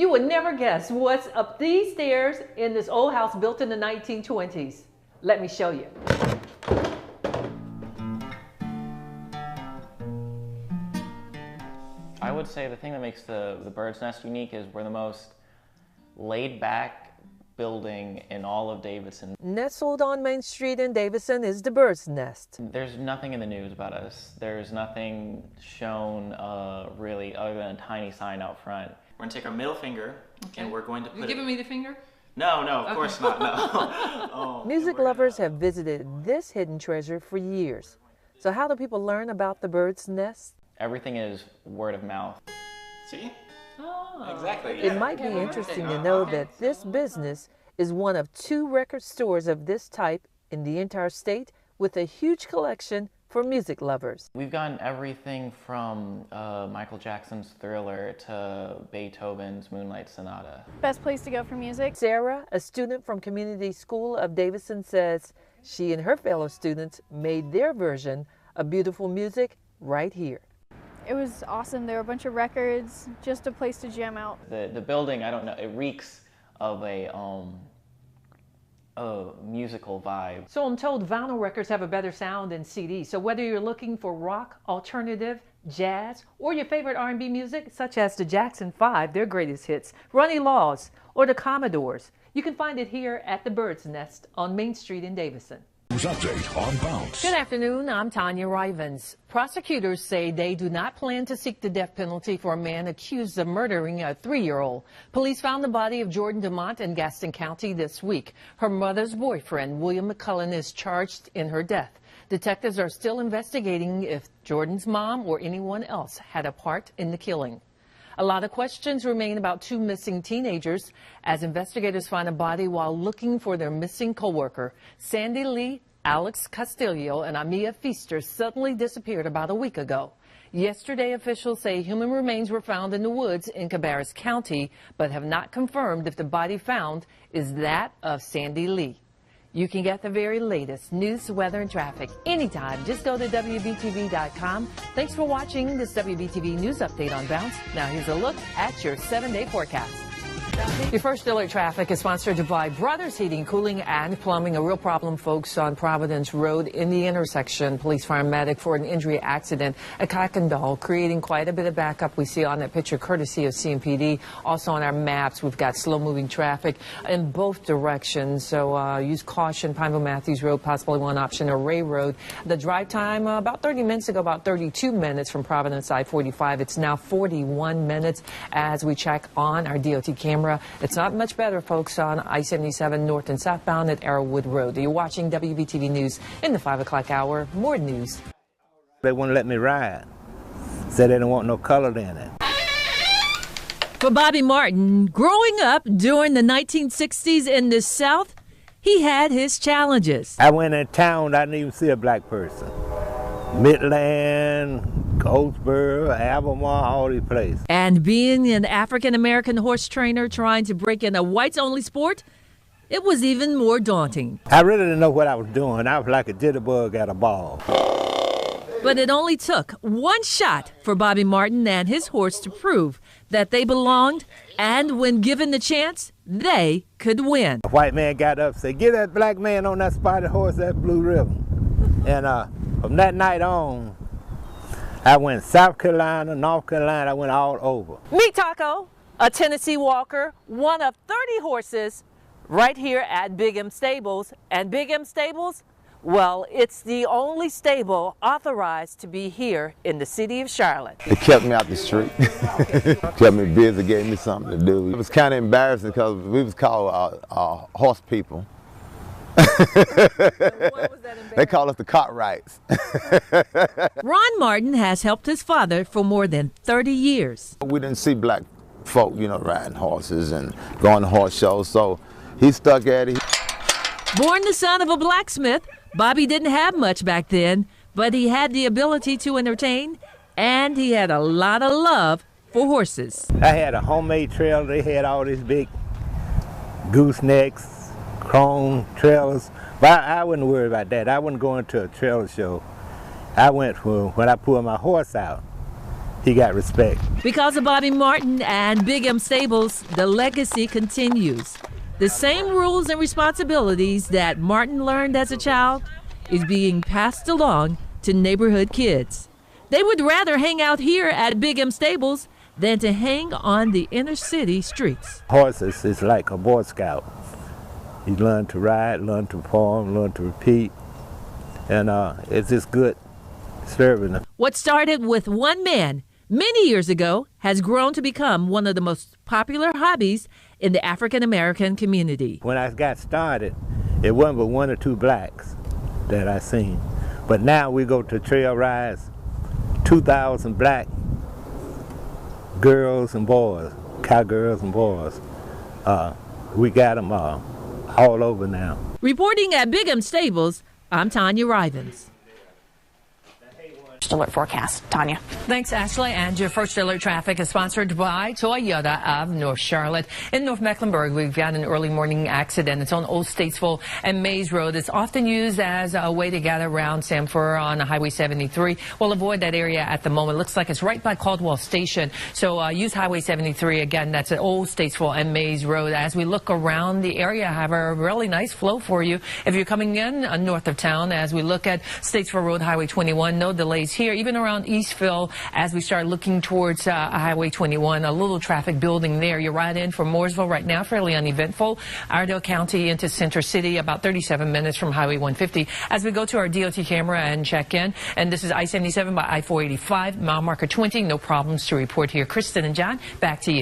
You would never guess what's up these stairs in this old house built in the 1920s. Let me show you. I would say the thing that makes the Bird's Nest unique is we're the most laid-back building in all of Davidson. Nestled on Main Street in Davidson is the Bird's Nest. There's nothing in the news about us. There's nothing shown really other than a tiny sign out front. We're going to take our middle finger and we're going to put You giving me the finger? No, of course not, no. Music lovers have visited this hidden treasure for years. So how do people learn about the Bird's Nest? Everything is word of mouth. See? Oh, exactly. It might be interesting to know that this business is one of 2 record stores of this type in the entire state, with a huge collection for music lovers. We've gotten everything from Michael Jackson's Thriller to Beethoven's Moonlight Sonata. Best place to go for music. Sarah, a student from Community School of Davidson, says she and her fellow students made their version of beautiful music right here. It was awesome. There were a bunch of records, just a place to jam out. The building, I don't know, it reeks of a musical vibe. So I'm told vinyl records have a better sound than CDs. So whether you're looking for rock, alternative, jazz, or your favorite R&B music, such as the Jackson 5, their greatest hits, Ronnie Laws, or the Commodores, you can find it here at the Bird's Nest on Main Street in Davidson. Update on Bounce. Good afternoon, I'm Tonya Rivens. Prosecutors say they do not plan to seek the death penalty for a man accused of murdering a 3-year-old. Police found the body of Jordan DeMont in Gaston County this week. Her mother's boyfriend, William McCullen, is charged in her death. Detectives are still investigating if Jordan's mom or anyone else had a part in the killing. A lot of questions remain about 2 missing teenagers as investigators find a body while looking for their missing coworker. Sandy Lee, Alex Castillo, and Amia Feaster suddenly disappeared about a week ago. Yesterday, officials say human remains were found in the woods in Cabarrus County, but have not confirmed if the body found is that of Sandy Lee. You can get the very latest news, weather, and traffic anytime. Just go to WBTV.com. Thanks for watching this WBTV News Update on Bounce. Now here's a look at your 7-day forecast. Your first alert traffic is sponsored by Brothers Heating, Cooling, and Plumbing. A real problem, folks, on Providence Road in the intersection. Police paramedic for an injury accident at Cockendall, creating quite a bit of backup. We see on that picture courtesy of CMPD. Also on our maps, we've got slow-moving traffic in both directions. So use caution. Pineville Matthews Road, possibly one option, or Ray Road. The drive time about 30 minutes ago, about 32 minutes from Providence I-45. It's now 41 minutes as we check on our DOT camera. It's not much better, folks, on I-77 north and southbound at Arrowwood Road. You're watching WBTV News in the 5 o'clock hour. More news. They wouldn't let me ride. Said they didn't want no color in it. For Bobby Martin, growing up during the 1960s in the South, he had his challenges. I went in town, I didn't even see a black person. Midland, Goldsboro, Albemarle, all these places. And being an African-American horse trainer trying to break in a whites-only sport, it was even more daunting. I really didn't know what I was doing. I was like a jitterbug at a ball. But it only took one shot for Bobby Martin and his horse to prove that they belonged, and when given the chance, they could win. A white man got up and said, "Get that black man on that spotted horse, that Blue Ribbon." And from that night on, I went South Carolina, North Carolina, I went all over. Meet Taco, a Tennessee walker, one of 30 horses right here at Big M Stables. And Big M Stables, well, it's the only stable authorized to be here in the city of Charlotte. It kept me out the street. Kept me busy, gave me something to do. It was kind of embarrassing because we was called horse people. They call us the Cartwrights. Ron Martin has helped his father for more than 30 years. We didn't see black folk, riding horses and going to horse shows, so he stuck at it. Born the son of a blacksmith, Bobby didn't have much back then, but he had the ability to entertain, and he had a lot of love for horses. I had a homemade trailer. They had all these big goosenecks, chrome trailers, but I wouldn't worry about that. I wouldn't go into a trailer show. I went for when I pulled my horse out. he got respect. Because of Bobby Martin and Big M Stables, the legacy continues. The same rules and responsibilities that Martin learned as a child is being passed along to neighborhood kids. They would rather hang out here at Big M Stables than to hang on the inner city streets. Horses is like a Boy Scout. You learn to ride, learn to perform, learn to repeat, and it's just good serving them. What started with one man many years ago has grown to become one of the most popular hobbies in the African American community. When I got started, it wasn't but 1 or 2 blacks that I seen. But now we go to trail rides, 2,000 black girls and boys, cowgirls and boys. We got them all over now. Reporting at Big M Stables, I'm Tonya Rivens. Alert forecast. Tonya. Thanks, Ashley. And your first alert traffic is sponsored by Toyota of North Charlotte. In North Mecklenburg, we've got an early morning accident. It's on Old Statesville and Mays Road. It's often used as a way to get around Sanford on Highway 73. We'll avoid that area at the moment. Looks like it's right by Caldwell Station. So use Highway 73. Again, that's at Old Statesville and Mays Road. As we look around the area, I have a really nice flow for you. If you're coming in north of town, as we look at Statesville Road, Highway 21, no delays here. Even around Eastville, as we start looking towards Highway 21, a little traffic building there. You're right in from Mooresville right now, fairly uneventful. Iredell County into Center City, about 37 minutes from Highway 150. As we go to our DOT camera and check in, and this is I-77 by I-485, mile marker 20, no problems to report here. Kristen and John, back to you.